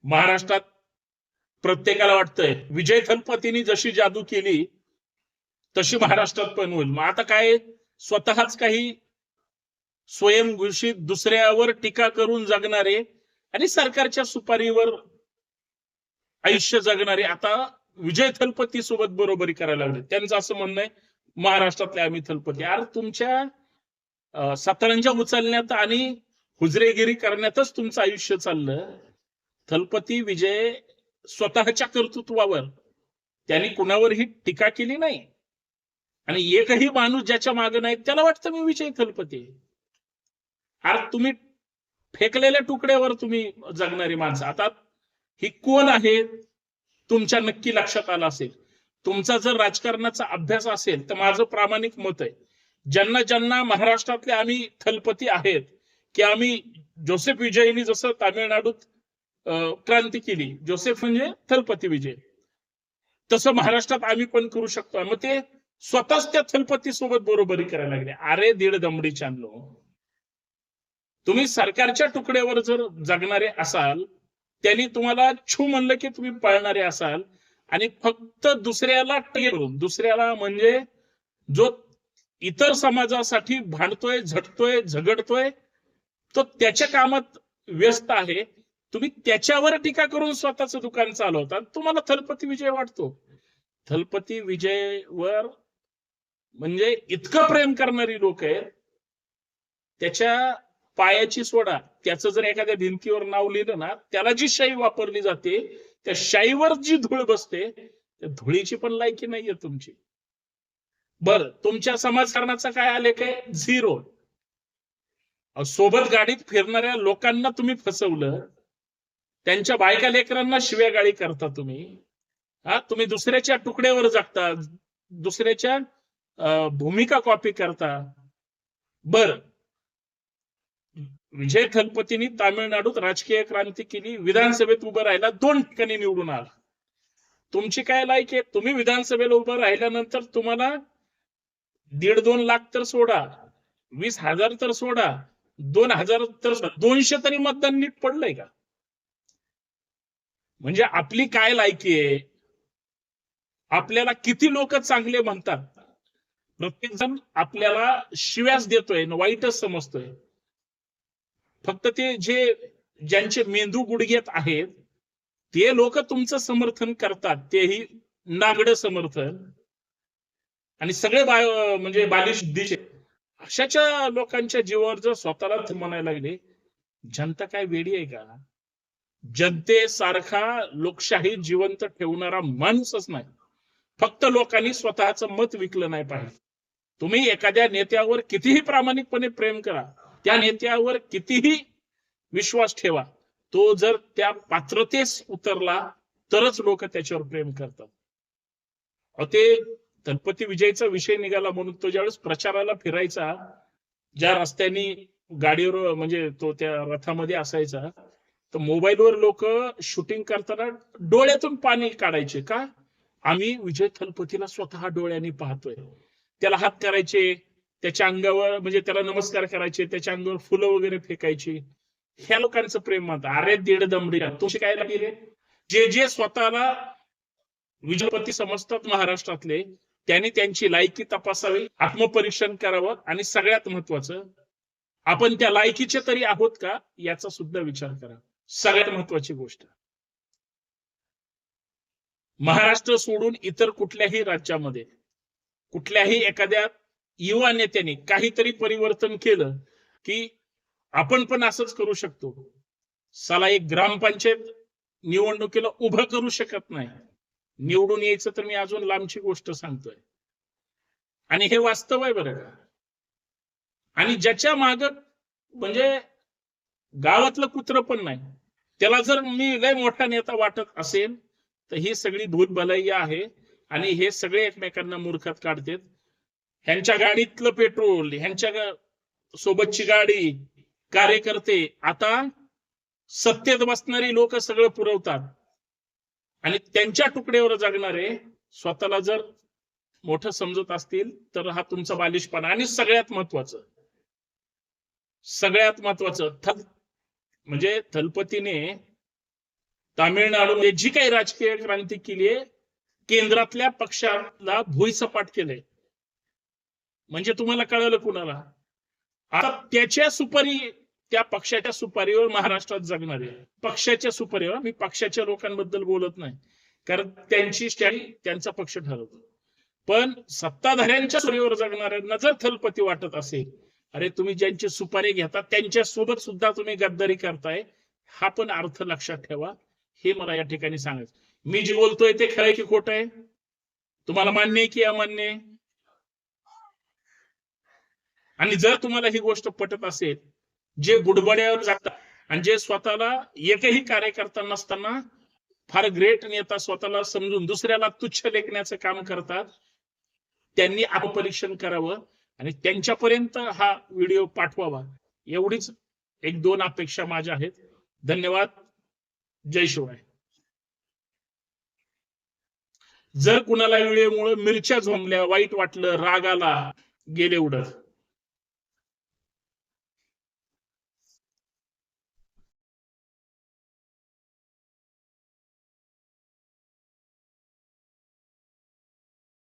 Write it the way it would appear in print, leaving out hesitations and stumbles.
महाराष्ट्रात प्रत्येकाला वाटतंय विजय थलपतींनी जशी जादू केली तशी महाराष्ट्रात पण होईल. मग आता काय, स्वतःच काही स्वयंघोषित दुसऱ्यावर टीका करून जगणारे आणि सरकारच्या सुपारीवर आयुष्य जगणारे आता विजय थलपती सोबत बरोबरी करायला लागले. त्यांचं असं म्हणणं आहे महाराष्ट्रातले आम्ही थलपती. अरे तुमच्या सतरंजा उचलण्यात आणि हुजरेगिरी करण्यातच तुमचं आयुष्य चाललं. थलपती विजय स्वतःच्या कर्तृत्वावर त्यांनी कुणावरही टीका केली नाही आणि एकही माणूस ज्याच्या मागे नाही त्याला वाटतं मी विजय थलपती. अरे तुम्ही फेकलेल्या तुकड्यावर तुम्ही जगणारी माणसं. आता ही कोण आहे तुमच्या नक्की लक्षात आलं असेल. तुमचा जर राजकारणाचा अभ्यास असेल तर माझं प्रामाणिक मत आहे, ज्यांना ज्यांना महाराष्ट्रातले आम्ही थलपती आहेत की आम्ही जोसेफ विजयनी जसं तामिळनाडूत क्रांती केली, जोसेफ म्हणजे थलपती विजय, तसं महाराष्ट्रात आम्ही पण करू शकतो. मग ते स्वतःच त्या थलपती सोबत बरोबरी करायला लागले. अरे दीड दमडी चांदलो, तुम्ही सरकारच्या तुकड्यावर जर जगणारे असाल, त्यांनी तुम्हाला छू म्हणलं की तुम्ही पळणारे असाल आणि फक्त दुसऱ्याला करून, दुसऱ्याला म्हणजे जो इतर समाजासाठी भांडतोय, झटतोय, झगडतोय, तो त्याच्या कामात व्यस्त आहे, तुम्ही त्याच्यावर टीका करून स्वतःचं दुकान चालवतात. तुम्हाला थलपती विजय वाटतो. थलपती विजयवर म्हणजे इतकं प्रेम करणारी लोक आहेत, त्याच्या पायाची सोडा, त्याचं जर एखाद्या भिंतीवर नाव लिहिलं ना, त्याला जी शाई वापरली जाते त्या शाईवर जी धूळ बसते त्या धुळीची पण लायकी नाहीये तुमची. बर, तुमच्या समाजकारणाचा काय आले काय, झिरो. सोबत गाडीत फिरणाऱ्या लोकांना तुम्ही फसवलं, त्यांच्या बायका लेकरांना शिव्या गाळी करता तुम्ही. तुम्ही दुसऱ्याच्या तुकड्यावर जगता, दुसऱ्याच्या भूमिका कॉपी करता. बर, विजय थलपतींनी तामिळनाडूत राजकीय क्रांती केली, विधानसभेत उभं राहिला, 2 ठिकाणी निवडून आला. तुमची काय लायक आहे, तुम्ही विधानसभेला उभं राहिल्यानंतर तुम्हाला 1.5-2 लाख तर सोडा, 20,000 तर सोडा, 2,000 तर 200 तरी मतदान नीट पडलंय का? म्हणजे आपली काय लायकी आहे, आपल्याला किती लोक चांगले म्हणतात, प्रत्येक जण आपल्याला शिव्याच देतोय, वाईटच समजतोय. फक्त ते ज्यांचे मेंदू गुडघ्यात आहेत ते लोक तुमचं समर्थन करतात, तेही नागडं समर्थन, आणि सगळे म्हणजे बालिश दिशे. अशाच्या लोकांच्या जीवावर जर स्वतःला म्हणायला लागले, जनता काय वेडी आहे का? जनतेसारखा लोकशाही जिवंत ठेवणारा माणूसच नाही. फक्त लोकांनी स्वतःचं मत विकलं नाही पाहिजे. तुम्ही एखाद्या नेत्यावर कितीही प्रामाणिकपणे प्रेम करा, त्या नेत्यावर कितीही विश्वास ठेवा, तो जर त्या पात्रतेस उतरला तरच लोक त्याच्यावर प्रेम करतात. ते थलपती विजयचा विषय निघाला म्हणून तो ज्यावेळेस प्रचाराला फिरायचा, ज्या रस्त्याने गाडीवर म्हणजे तो त्या रथामध्ये असायचा, तर मोबाईलवर लोक शूटिंग करताना डोळ्यातून पाणी काढायचे. का? आम्ही विजय थलपतीला स्वतः डोळ्यांनी पाहतोय. त्याला हात करायचे, त्याच्या अंगावर म्हणजे त्याला नमस्कार करायचे, त्याच्या अंगावर फुलं वगैरे फेकायची. ह्या लोकांचं प्रेम म्हणतात. अरे दीड दमडी, तुमची काय लागली रे? जे स्वतःला विजयपती समजतात महाराष्ट्रातले, त्यांनी त्यांची लायकी तपासावी, आत्मपरीक्षण करावं, आणि सगळ्यात महत्वाचं, आपण त्या लायकीचे तरी आहोत का याचा सुद्धा विचार करा. सगळ्यात महत्वाची गोष्ट, महाराष्ट्र सोडून इतर कुठल्याही राज्यामध्ये कुठल्याही एखाद्या युवा नेत्याने काहीतरी परिवर्तन केलं की आपण पण असंच करू शकतो. साला एक ग्रामपंचायत निवडणुकीला उभं करू शकत नाही, निवडून यायचं तर मी अजून लांबची गोष्ट सांगतोय. आणि हे वास्तव आहे बरं का. आणि ज्याच्या माग म्हणजे गावातलं कुत्र पण नाही, त्याला जर मी लय मोठा नेता वाटत असेल तर ही सगळी भूतभलाई आहे आणि हे सगळे एकमेकांना मूर्खात काढतात. ह्यांच्या गाडीतलं पेट्रोल, ह्यांच्या सोबतची गाडी, कार्यकर्ते आता सत्तेत बसणारी लोक सगळं पुरवतात आणि त्यांच्या तुकड्यावर जगणारे स्वतःला जर मोठं समजत असतील तर हा तुमचा बालिशपणा. आणि सगळ्यात महत्वाचं म्हणजे थलपतीने तामिळनाडूमध्ये जी काही राजकीय क्रांती केली आहे, केंद्रातल्या पक्षाला भुईसपाट केलंय. म्हणजे तुम्हाला कळलं कुणाला? आता त्याच्या सुपारी, त्या पक्षाच्या सुपारीवर महाराष्ट्रात जगणार आहे. पक्षाच्या सुपारीवर, मी पक्षाच्या लोकांबद्दल बोलत नाही, कारण त्यांची स्टँड त्यांचा पक्ष ठरवतो. पण सत्ताधाऱ्यांच्या सुपारीवर जगणाऱ्यांना जर थलपती वाटत असेल, अरे तुम्ही ज्यांची सुपारी घेतात त्यांच्या सोबत सुद्धा तुम्ही गद्दारी करताय, हा पण अर्थ लक्षात ठेवा. हे मला या ठिकाणी सांगायचं. मी जे बोलतोय ते खरं की खोटं आहे? तुम्हाला मान्य आहे की अमान्य आहे? आणि जर तुम्हाला ही गोष्ट पटत असेल, जे बुडबड्यावर जातात आणि जे स्वतःला एकही कार्यकर्ता नसताना फार ग्रेट नेता स्वतःला समजून दुसऱ्याला तुच्छ लेखण्याचं काम करतात, त्यांनी आत्मपरीक्षण करावं आणि त्यांच्यापर्यंत हा व्हिडिओ पाठवावा. एवढीच एक दोन अपेक्षा माझ्या आहेत. धन्यवाद. जय शिवाय. जर कुणाला व्हिडिओमुळे मिरच्या झोंबल्या, वाईट वाटलं, राग आला, गेले उडत,